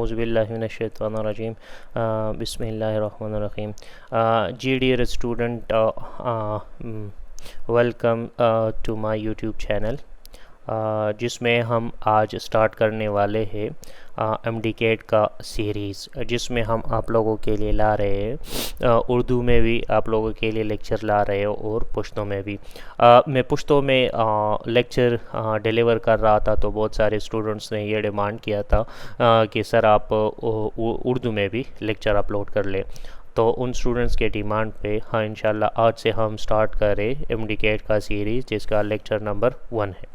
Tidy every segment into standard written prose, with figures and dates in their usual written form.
औज़ुबिल्लाहिमिनश्शैतानिर्रजीम बिस्मिल्लाहिर्रहमानिर्रहीम जी dear student welcome to my YouTube channel जिसमें हम आज स्टार्ट करने वाले हैं एमडीकेट का सीरीज़, जिसमें हम आप लोगों के लिए ला रहे हैं उर्दू में भी आप लोगों के लिए लेक्चर ला रहे हो और पुश्तो में भी। मैं पुश्तो में लेक्चर डिलीवर कर रहा था तो बहुत सारे स्टूडेंट्स ने ये डिमांड किया था कि सर आप उर्दू में भी लेक्चर अपलोड कर लें। तो उन स्टूडेंट्स के डिमांड पे हाँ इंशाल्लाह आज से हम स्टार्ट करें एमडीकेट का सीरीज़, जिसका लेक्चर नंबर 1 है,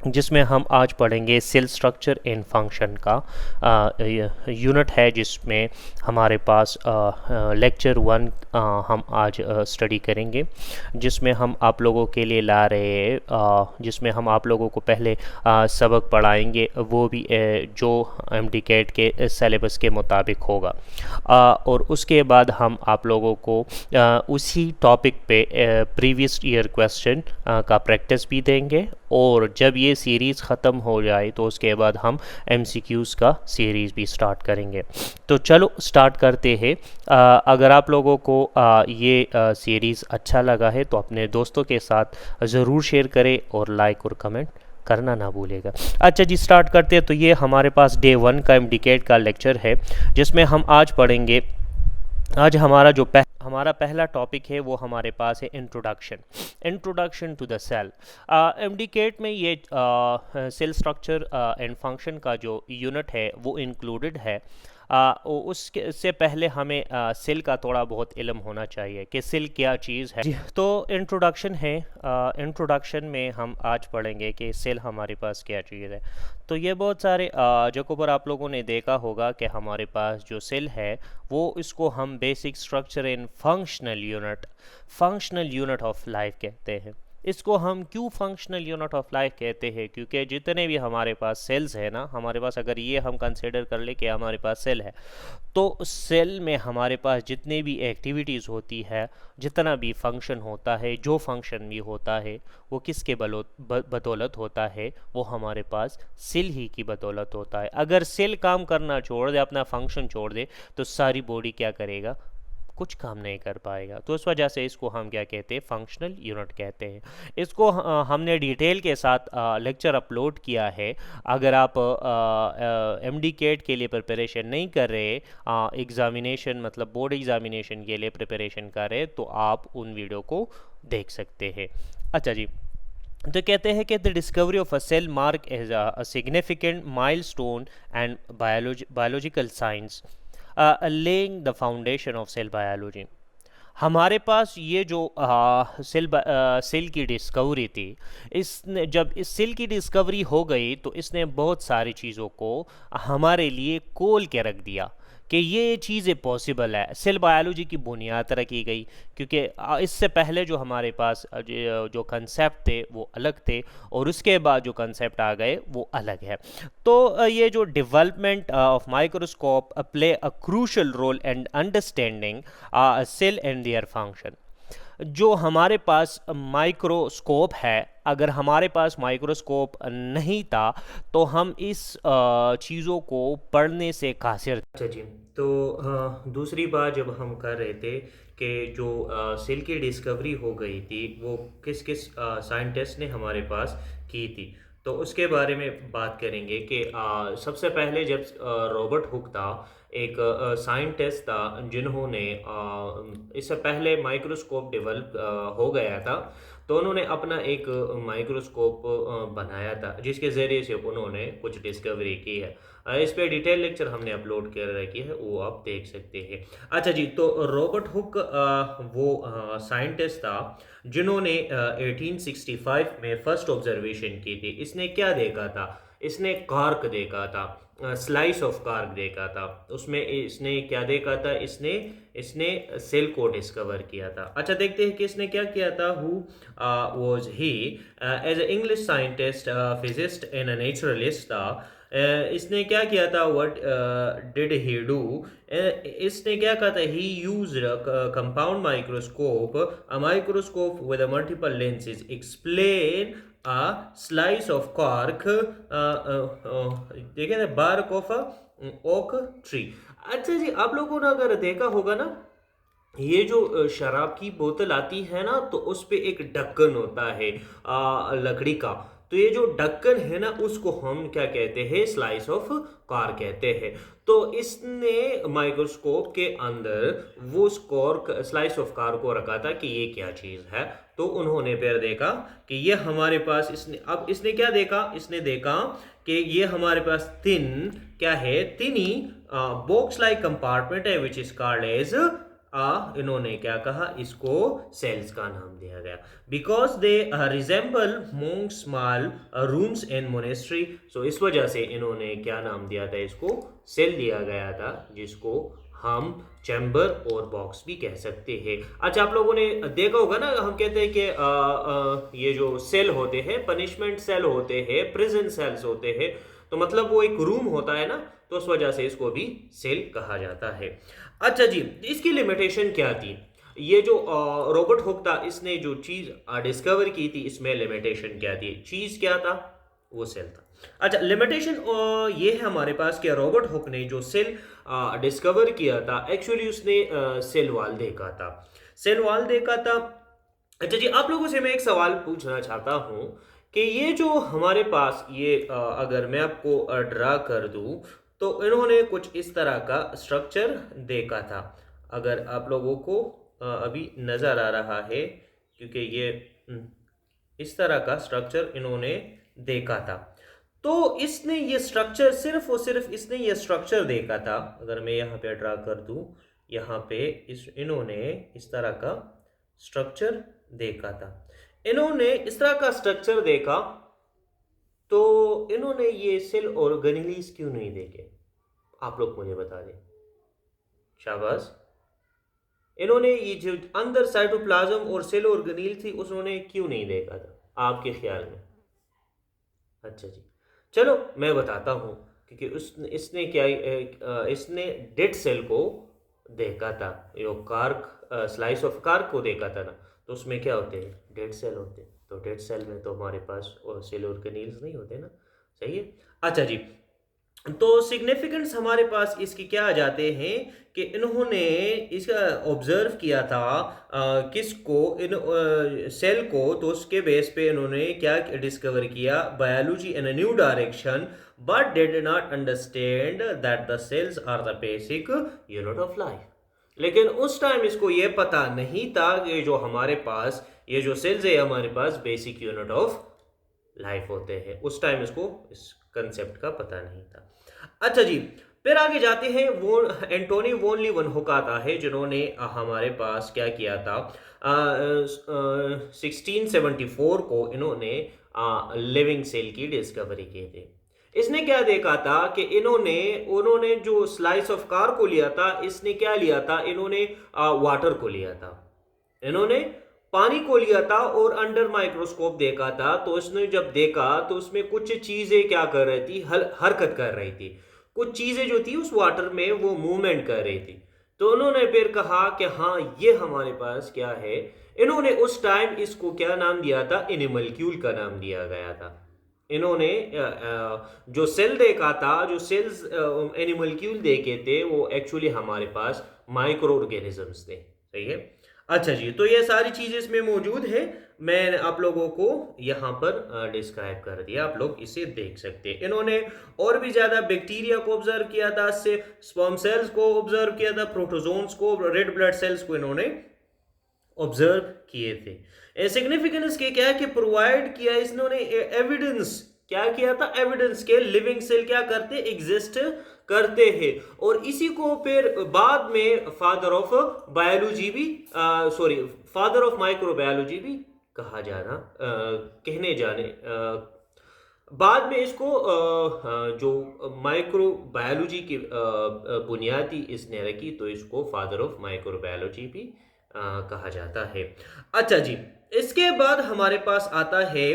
जिसमें हम आज पढ़ेंगे सेल स्ट्रक्चर इन फंक्शन का यूनिट है, जिसमें हमारे पास लेक्चर 1 हम आज स्टडी करेंगे, जिसमें हम आप लोगों के लिए ला रहे हैं जिसमें हम आप लोगों को पहले सबक पढ़ाएंगे, वो भी जो एमडीकेट के सिलेबस के मुताबिक होगा, और उसके बाद हम आप लोगों को उसी टॉपिक पे प्रीवियस ईयर क्वेश्चन का प्रैक्टिस भी देंगे, और जब ये सीरीज़ ख़त्म हो जाए तो उसके बाद हम एमसीक्यूज़ का सीरीज़ भी स्टार्ट करेंगे। तो चलो स्टार्ट करते हैं। अगर आप लोगों को ये सीरीज़ अच्छा लगा है तो अपने दोस्तों के साथ ज़रूर शेयर करें और लाइक और कमेंट करना ना भूलेगा। अच्छा जी, स्टार्ट करते हैं। तो ये हमारे पास डे 1 का एमडीकेट का लेक्चर है, जिसमें हम आज पढ़ेंगे। आज हमारा जो हमारा पहला टॉपिक है वो हमारे पास है इंट्रोडक्शन टू द सेल। एमडीकेट में ये सेल स्ट्रक्चर एंड फंक्शन का जो यूनिट है वो इंक्लूडेड है। उसके से पहले हमें सेल का थोड़ा बहुत इल्म होना चाहिए कि सेल क्या चीज़ है। तो इंट्रोडक्शन है। इंट्रोडक्शन में हम आज पढ़ेंगे कि सेल हमारे पास क्या चीज़ है। तो ये बहुत सारे जगहों पर आप लोगों ने देखा होगा कि हमारे पास जो सेल है वो इसको हम basic structure in functional unit of life कहते हैं। इसको हम क्यों फंक्शनल यूनिट ऑफ लाइफ कहते हैं? क्योंकि जितने भी हमारे पास सेल्स है ना, हमारे पास अगर ये हम कंसिडर कर ले कि हमारे पास सेल है, तो सेल में हमारे पास जितने भी एक्टिविटीज़ होती है, जितना भी फंक्शन होता है, जो फंक्शन भी होता है, वो किसके बदौलत होता है? वो हमारे पास सेल ही की बदौलत होता है। अगर सेल काम करना छोड़ दे, अपना फंक्शन छोड़ दे, तो सारी बॉडी क्या करेगा? कुछ काम नहीं कर पाएगा। तो इस वजह से इसको हम क्या कहते हैं? फंक्शनल यूनिट कहते हैं। इसको हमने डिटेल के साथ लेक्चर अपलोड किया है। अगर आप एमडीकेट के लिए प्रिपरेशन नहीं कर रहे, एग्ज़ामिनेशन मतलब बोर्ड एग्ज़ामिनेशन के लिए प्रिपरेशन कर रहे, तो आप उन वीडियो को देख सकते हैं। अच्छा जी, तो कहते हैं कि the discovery of a cell mark as a significant milestone and biological science laying the foundation of cell biology. हमारे पास ये जो सेल की डिस्कवरी थी, इसने जब इस सेल की डिस्कवरी हो गई तो इसने बहुत सारी चीज़ों को हमारे लिए खोल के रख दिया कि ये चीज़ें पॉसिबल है। सेल बायोलॉजी की बुनियाद रखी गई, क्योंकि इससे पहले जो हमारे पास जो कंसेप्ट थे वो अलग थे, और उसके बाद जो कंसेप्ट आ गए वो अलग है। तो ये जो development of microscope play a crucial role and understanding cell and their function. जो हमारे पास माइक्रोस्कोप है, अगर हमारे पास माइक्रोस्कोप नहीं था तो हम इस चीज़ों को पढ़ने से कासिर। अच्छा जी, तो दूसरी बात जब हम कर रहे थे कि जो सेल की डिस्कवरी हो गई थी वो किस किस साइंटिस्ट ने हमारे पास की थी, तो उसके बारे में बात करेंगे कि सबसे पहले जब रॉबर्ट हुक था, एक साइंटिस्ट था, जिन्होंने इससे पहले माइक्रोस्कोप डेवलप हो गया था, तो उन्होंने अपना एक माइक्रोस्कोप बनाया था, जिसके ज़रिए से उन्होंने कुछ डिस्कवरी की है। इस पे डिटेल लेक्चर हमने अपलोड कर रखी है, वो आप देख सकते हैं। अच्छा जी, तो रॉबर्ट हुक वो साइंटिस्ट था जिन्होंने 1865 में फर्स्ट ऑब्जर्वेशन की थी। इसने क्या देखा था? इसने कार्क देखा था, स्लाइस ऑफ कार्क देखा था। उसमें इसने क्या देखा था? इसने इसने सेल को डिस्कवर किया था। अच्छा, देखते हैं कि इसने क्या किया था। Who was he? As a English scientist, physicist and naturalist था। इसने क्या किया था? What did he do? इसने क्या कहा था? He use compound microscope, a microscope with multiple lenses, explain a slice of cork, देखे ना, bark of a oak tree. अच्छा जी, आप लोगों ने अगर देखा होगा ना, ये जो शराब की बोतल आती है ना, तो उस पे एक ढक्कन होता है लकड़ी का। तो ये जो ढक्कन है ना, उसको हम क्या कहते हैं, स्लाइस ऑफ कार कहते हैं। तो इसने माइक्रोस्कोप के अंदर वो स्कोर स्लाइस ऑफ कार को रखा था कि ये क्या चीज है। तो उन्होंने फिर देखा कि ये हमारे पास, इसने क्या देखा, इसने देखा कि ये हमारे पास क्या है, तिनी बॉक्स लाइक कंपार्टमेंट है विच इज कॉल्ड एज इन्होंने क्या कहा, इसको सेल्स का नाम दिया गया, because they resemble among small rooms in monastery. So इस वजह से इन्होंने क्या नाम दिया था, इसको सेल दिया गया था, जिसको हम चैम्बर और बॉक्स भी कह सकते हैं। अच्छा, आप लोगों ने देखा होगा ना, हम कहते हैं कि ये जो सेल होते हैं, पनिशमेंट सेल होते हैं, प्रिजन सेल्स होते हैं, तो मतलब वो एक रूम होता है ना, तो उस वजह से इसको भी सेल कहा जाता है। अच्छा जी, इसकी लिमिटेशन क्या थी? ये जो रॉबर्ट हुक था, इसने जो चीज डिस्कवर की थी, इसमें लिमिटेशन क्या थी? चीज क्या था? वो सेल था। अच्छा, लिमिटेशन ये है हमारे पास कि रॉबर्ट हुक ने जो सेल डिस्कवर किया था, एक्चुअली उसने सेल वॉल देखा था, सेल वॉल देखा था। अच्छा जी, आप लोगों से मैं एक सवाल पूछना चाहता हूँ कि ये जो हमारे पास ये अगर मैं आपको ड्रा कर दूँ, तो इन्होंने कुछ इस तरह का स्ट्रक्चर देखा था। अगर आप लोगों को अभी नज़र आ रहा है, क्योंकि ये इस तरह का स्ट्रक्चर इन्होंने देखा था। तो इसने ये स्ट्रक्चर सिर्फ और सिर्फ इसने ये स्ट्रक्चर देखा था। अगर मैं यहाँ पे ड्रा कर दूँ, यहाँ पे इन्होंने इस तरह का स्ट्रक्चर देखा था। इन्होंने इस तरह का स्ट्रक्चर देखा, तो इन्होंने ये सेल ऑर्गेनेलीज क्यों नहीं देखे? आप लोग मुझे बता दें। शाबाश। इन्होंने ये जो अंदर साइटोप्लाज्म और सेल ऑर्गेनील थी, उसने क्यों नहीं देखा था आपके ख्याल में? अच्छा जी, चलो मैं बताता हूँ। क्योंकि इसने क्या, इसने डेड सेल को देखा था, यो कार्क स्लाइस ऑफ कार्क को देखा था ना, तो उसमें क्या होते हैं, डेड सेल होते हैं। तो डेड सेल में तो हमारे पास सेल ऑर्गेनील्स नहीं होते ना, सही है। अच्छा जी, तो सिग्निफिकेंस हमारे पास इसकी क्या आ जाते हैं कि इन्होंने इसका ऑब्जर्व किया था किसको, इन सेल को, तो उसके बेस पे इन्होंने क्या डिस्कवर किया, biology in a new direction, but they did not understand that the cells are the basic unit of life. लेकिन उस टाइम इसको ये पता नहीं था कि जो हमारे पास ये जो सेल्स है हमारे पास बेसिक यूनिट ऑफ लाइफ होते हैं। उस टाइम इसको इस कंसेप्ट का पता नहीं था। अच्छा जी, फिर आगे जाते हैं। वो एंटोनी वॉन लीeuwenhoek आता है, जिन्होंने हमारे पास क्या किया था, 1674 को इन्होंने लिविंग सेल की डिस्कवरी की थी। इसने क्या देखा था कि उन्होंने जो स्लाइस ऑफ कार को लिया था, इसने क्या लिया था, इन्होंने वाटर को लिया था, इन्होंने पानी को लिया था और अंडर माइक्रोस्कोप देखा था। तो इसने जब देखा तो उसमें कुछ चीजें क्या कर रही थी, हरकत कर रही थी, कुछ चीजें जो थी उस वाटर में वो मूवमेंट कर रही थी। तो उन्होंने फिर कहा कि हाँ, ये हमारे पास क्या है। इन्होंने उस टाइम इसको क्या नाम दिया था, एनिमलक्यूल का नाम दिया गया था। इन्होंने जो सेल देखा था, जो सेल्स एनिमलक्यूल देखे थे, वो एक्चुअली हमारे पास माइक्रो ऑर्गेनिजम्स थे, सही है। अच्छा जी, तो ये सारी चीजें इसमें मौजूद है, मैं आप लोगों को यहाँ पर डिस्क्राइब कर दिया, आप लोग इसे देख सकते हैं। इन्होंने और भी ज्यादा बैक्टीरिया को ऑब्जर्व किया था, स्पर्म सेल्स को ऑब्जर्व किया था, प्रोटोजोन्स को, रेड ब्लड सेल्स को इन्होंने ऑब्जर्व किए थे। सिग्निफिकेंस के क्या कि प्रोवाइड किया इन्होंने एविडेंस, क्या किया था, एविडेंस के लिविंग सेल क्या करते, एग्जिस्ट करते हैं। और इसी को फिर बाद में फादर ऑफ बायोलॉजी भी, सॉरी, फादर ऑफ माइक्रोबायोलॉजी भी कहा जाना, कहने जाने, बाद में इसको जो माइक्रोबायोलॉजी की बुनियादी इसने रखी, तो इसको फादर ऑफ माइक्रोबायोलॉजी भी कहा जाता है। अच्छा जी, इसके बाद हमारे पास आता है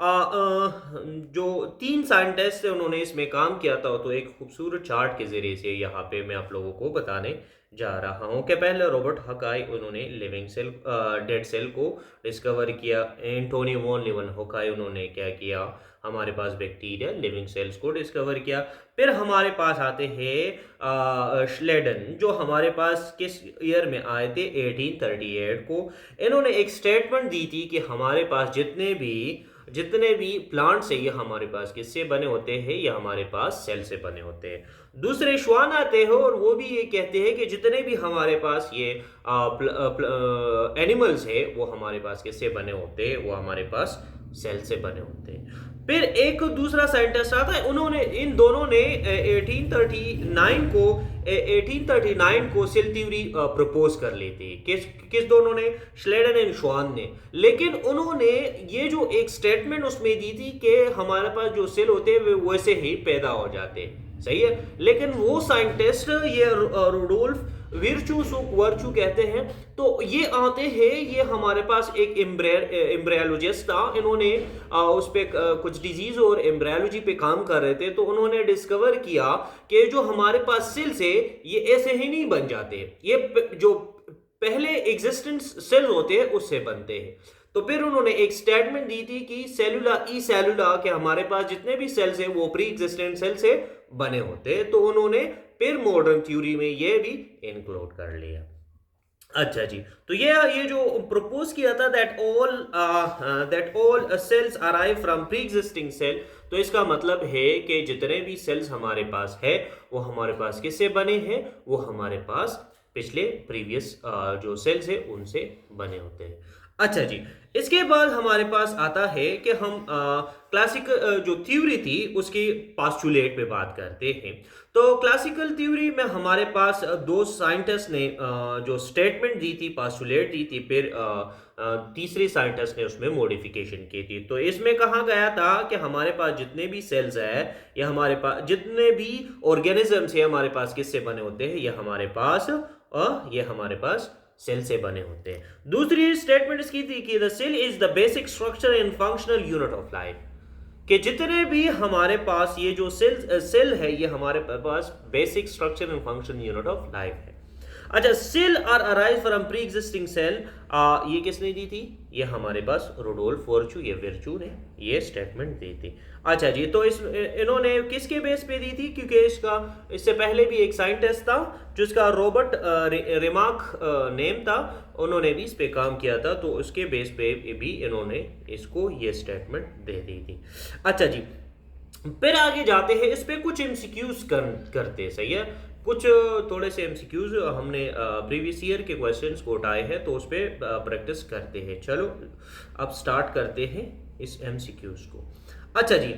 जो 3 साइंटिस्ट थे उन्होंने इसमें काम किया था, तो एक खूबसूरत चार्ट के ज़रिए से यहाँ पे मैं आप लोगों को बताने जा रहा हूँ कि पहले रॉबर्ट हकाई उन्होंने लिविंग सेल डेड सेल को डिस्कवर किया। एंटोनी वॉन लीवनहोकाई उन्होंने क्या किया, हमारे पास बैक्टीरिया लिविंग सेल्स को डिस्कवर किया। फिर हमारे पास आते हैं श्लेडन, जो हमारे पास किस ईयर में आए थे, 1838 को। इन्होंने एक स्टेटमेंट दी थी कि हमारे पास जितने भी प्लांट्स है ये हमारे पास किससे बने होते हैं, ये हमारे पास सेल से बने होते हैं। दूसरे श्वान आते हैं और वो भी ये कहते हैं कि जितने भी हमारे पास ये एनिमल्स है वो हमारे पास किससे बने होते हैं, वो हमारे पास सेल से बने होते हैं। फिर एक दूसरा साइंटिस्ट आता है, उन्होंने इन दोनों ने 1839 को सेल थ्योरी प्रपोज कर ली थी। किस दोनों ने, श्लेडन एंड श्वान ने। लेकिन उन्होंने ये जो एक स्टेटमेंट उसमें दी थी कि हमारे पास जो सेल होते हैं वे वैसे ही पैदा हो जाते हैं, सही है। लेकिन वो साइंटिस्ट ये रुडोल्फ वर्चू कहते हैं, तो ये आते हैं, ये हमारे पास एक एम्ब्रियोलॉजिस्ट था। इन्होंने उस पे कुछ डिजीज और एम्ब्रियोलॉजी पे काम कर रहे थे, तो उन्होंने डिस्कवर किया कि जो हमारे पास सेल्स है ये ऐसे ही नहीं बन जाते, ये जो पहले एग्जिस्टेंस सेल होते हैं उससे बनते हैं। तो फिर उन्होंने एक स्टेटमेंट दी थी कि सेलुला के हमारे पास जितने भी सेल्स हैं वो प्री एग्जिस्टेंट सेल से बने होते हैं। तो उन्होंने फिर मॉडर्न थ्योरी में ये भी इंक्लूड कर लिया। अच्छा जी, तो ये जो प्रपोज किया था that all cells arrive from pre existing cell, तो इसका मतलब है कि जितने भी सेल्स हमारे पास है वो हमारे पास किससे बने हैं, वो हमारे पास पिछले प्रीवियस जो सेल्स है उनसे बने होते हैं। अच्छा जी, इसके बाद हमारे पास आता है कि हम क्लासिक जो थ्योरी थी उसकी पास्चुलेट पे बात करते हैं। तो क्लासिकल थ्योरी में हमारे पास दो साइंटिस्ट ने जो स्टेटमेंट दी थी, पास्चुलेट दी थी, फिर तीसरे साइंटिस्ट ने उसमें मॉडिफिकेशन की थी। तो इसमें कहा गया था कि हमारे पास जितने भी सेल्स है या हमारे पास जितने भी ऑर्गेनिजम्स है हमारे पास किससे बने होते हैं, ये हमारे पास सेल से बने होते हैं। दूसरी स्टेटमेंट इसकी थी कि the cell is the basic structure and functional unit of life, कि जितने भी हमारे पास ये जो सेल है ये हमारे पास basic structure and function unit of life है। अच्छा, cell are arise from pre existing cell, ये किसने दी थी, ये हमारे पास रुडोल्फ वर्चू ने ये स्टेटमेंट दी थी। अच्छा जी, तो इन्होंने किसके बेस पे दी थी, क्योंकि इससे पहले भी एक साइंटिस्ट था जिसका रॉबर्ट रिमार्क नेम था, उन्होंने भी इस पे काम किया था, तो उसके बेस पे भी इन्होंने इसको ये स्टेटमेंट दे दी थी। अच्छा जी, फिर आगे जाते हैं, इस पे कुछ एमसीक्यूज करते, सही है। कुछ थोड़े से एमसीक्यूज हमने प्रीवियस ईयर के क्वेश्चंस को उठाए हैं, तो उस पर प्रैक्टिस करते हैं। चलो अब स्टार्ट करते हैं इस एमसीक्यूज को। अच्छा जी,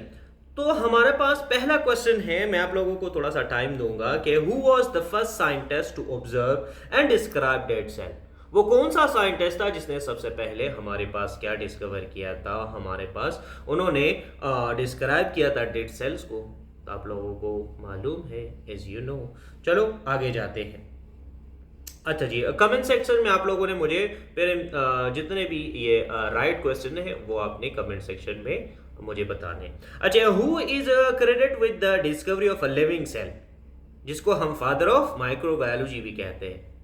तो हमारे पास पहला क्वेश्चन है, मैं आप लोगों को थोड़ा सा टाइम दूंगा कि who was the first scientist to observe and describe dead cell. वो कौन सा साइंटिस्ट था जिसने सबसे पहले हमारे पास क्या डिस्कवर किया था, हमारे पास उन्होंने डिस्क्राइब किया था डेड सेल्स को। तो आप लोगों को मालूम है, एज यू नो। चलो आगे जाते हैं। अच्छा जी, कमेंट सेक्शन में आप लोगों ने मुझे फिर जितने भी ये राइट क्वेश्चन है वो आपने कमेंट सेक्शन में मुझे बताने। अच्छा, who is credit with the discovery of a living cell, जिसको हम फादर ऑफ माइक्रोबायोलॉजी भी कहते हैं,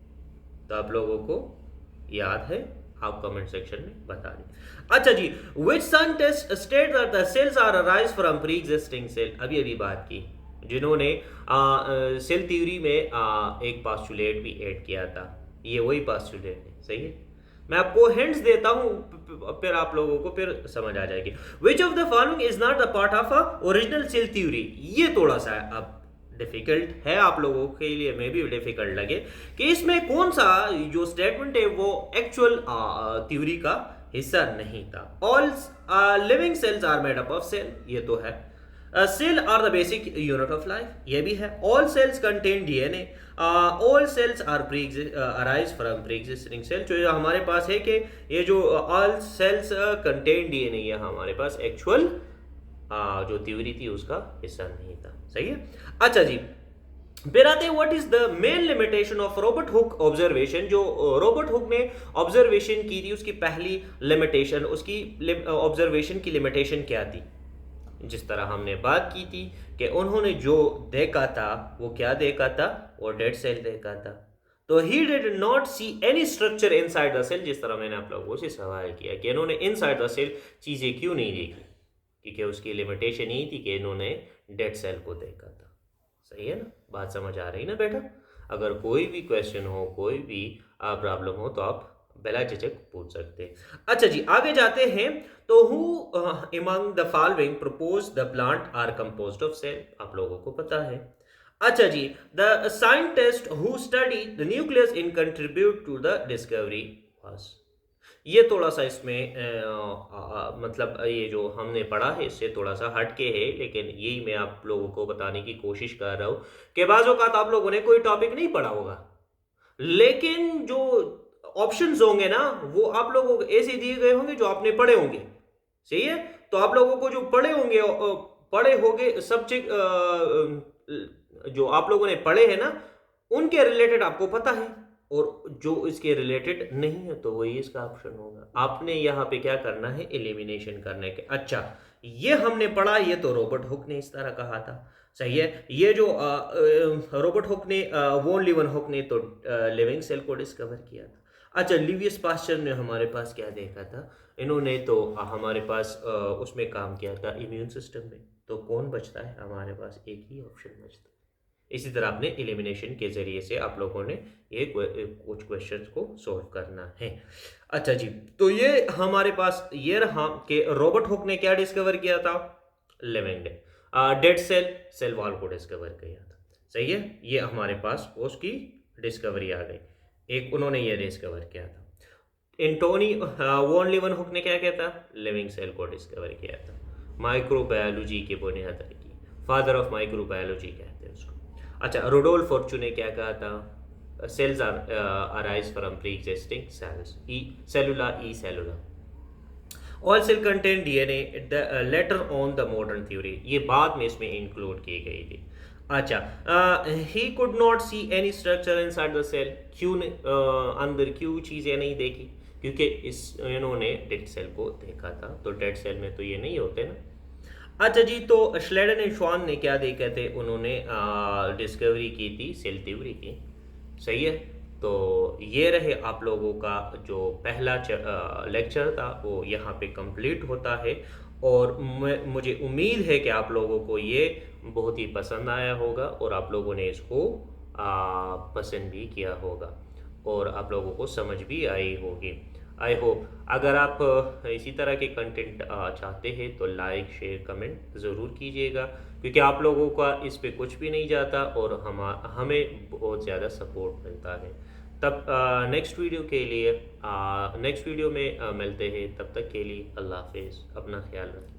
तो आप लोगों को याद है, आप कमेंट सेक्शन में बता दें। अच्छा जी, which scientist state that the cells are arise from pre-existing cell, अभी बात की, जिन्होंने सेल थ्योरी में एक पास्चुलेट भी ऐड किया था, ये वही पास्चुलेट है, सही है। मैं आपको हिंट्स देता हूं, फिर आप लोगों को फिर समझ आ जाएगी। Which of the following is not a part of a original cell theory, ये थोड़ा सा अब डिफिकल्ट है आप लोगों के लिए, में भी डिफिकल्ट लगे कि इसमें कौन सा जो स्टेटमेंट है वो एक्चुअल थ्योरी का हिस्सा नहीं था। All living cells are made up of cell, ये तो है। Cell are the basic unit of life, ये भी है। All cells contain DNA, all cells are arise from pre existing cell, जो हमारे पास है कि ये जो ऑल सेल्स कंटेन डीएनए, ये हमारे पास एक्चुअल जो थ्योरी थी उसका हिस्सा नहीं था, सही है। अच्छा जी, फिर आते हैं what is the main limitation of Robert Hooke observation. जो रॉबर्ट हुक ने ऑब्जर्वेशन की थी उसकी पहली लिमिटेशन, उसकी ऑब्जर्वेशन की लिमिटेशन क्या थी? जिस तरह हमने बात की थी कि उन्होंने जो देखा था वो क्या देखा था, वो डेड सेल देखा था। तो he did not see any structure inside the cell. जिस तरह मैंने आप लोगों से सवाल किया कि इन्होंने इनसाइड द सेल चीज़ें क्यों नहीं देखी, क्योंकि उसकी लिमिटेशन यही थी कि इन्होंने डेड सेल को देखा था। सही है ना, बात समझ आ रही ना बेटा? अगर कोई भी क्वेश्चन हो, कोई भी प्रॉब्लम हो तो आप बिला झिझक पूछ सकते हैं। अच्छा जी, आगे जाते हैं। तो who among the following propose the plant are composed of cell? आप लोगों को पता है। अच्छा जी, the scientist who study the nucleus in contribute to the discovery was. ये थोड़ा सा इसमें मतलब ये जो हमने पढ़ा है इससे थोड़ा सा हटके है, लेकिन यही मैं आप लोगों को बताने की कोशिश कर रहा हूँ कि बाज़ औक़ात आप लोगों ने कोई टॉपिक नहीं पढ़ा होगा, लेकिन जो ऑप्शंस होंगे ना वो आप लोगों को ऐसे दिए गए होंगे जो आपने पढ़े होंगे। सही है? तो आप लोगों को जो पढ़े होंगे सब्जेक्ट, जो आप लोगों ने पढ़े हैं ना उनके रिलेटेड आपको पता है, और जो इसके रिलेटेड नहीं है तो वही इसका ऑप्शन होगा। आपने यहाँ पे क्या करना है, एलिमिनेशन करने के। अच्छा, ये हमने पढ़ा, ये तो रॉबर्ट हुक ने इस तरह कहा था। सही है। ये जो रॉबर्ट हुक ने, वॉन लीवन हुक ने तो लिविंग सेल को डिस्कवर किया था। अच्छा, लिवियस पास्चर ने हमारे पास क्या देखा था? इन्होंने तो हमारे पास उसमें काम किया था इम्यून सिस्टम में। तो कौन बचता है हमारे पास? एक ही ऑप्शन बचता है। इसी तरह आपने एलिमिनेशन के ज़रिए से आप लोगों ने ये कुछ क्वेश्चंस को सॉल्व करना है। अच्छा जी, तो ये हमारे पास ये रहा कि रॉबर्ट हुक ने क्या डिस्कवर किया था? लिविंग डेड सेल वॉल को डिस्कवर किया था। सही है, ये हमारे पास उसकी डिस्कवरी आ गई। एक उन्होंने ये डिस्कवर किया था। एंटोनी वॉन लीवन हुक ने क्या किया था? लिविंग सेल को डिस्कवर किया था। माइक्रोबायोलॉजी के बुनियाद की, फादर ऑफ माइक्रोबायोलॉजी कहते हैं उसको। अच्छा, रोडोल्फ फॉर्चू ने क्या कहा था? Cells are arise from pre existing cells, ई सेलुलर, ई सेलुलर। All cell contain DNA, later on the modern theory. ये बाद में इसमें इंक्लूड की गई थी। अच्छा, he could not see any structure inside the cell. क्यों अंदर क्यों चीज़ें नहीं देखी? क्योंकि इन्होंने डेड सेल को देखा था, तो डेड सेल में तो ये नहीं होते ना। अच्छा जी, तो श्लेडन एंड श्वान ने क्या देखा थे? उन्होंने डिस्कवरी की थी सेल थ्योरी की। सही है। तो ये रहे आप लोगों का जो पहला लेक्चर था वो यहाँ पे कंप्लीट होता है, और मुझे उम्मीद है कि आप लोगों को ये बहुत ही पसंद आया होगा और आप लोगों ने इसको पसंद भी किया होगा और आप लोगों को समझ भी आई होगी। आई होप अगर आप इसी तरह के कंटेंट चाहते हैं तो लाइक शेयर कमेंट ज़रूर कीजिएगा, क्योंकि आप लोगों का इस पे कुछ भी नहीं जाता और हमें बहुत ज़्यादा सपोर्ट मिलता है। तब नेक्स्ट वीडियो के लिए नेक्स्ट वीडियो में मिलते हैं। तब तक के लिए अल्लाह हाफिज़, अपना ख्याल रखें।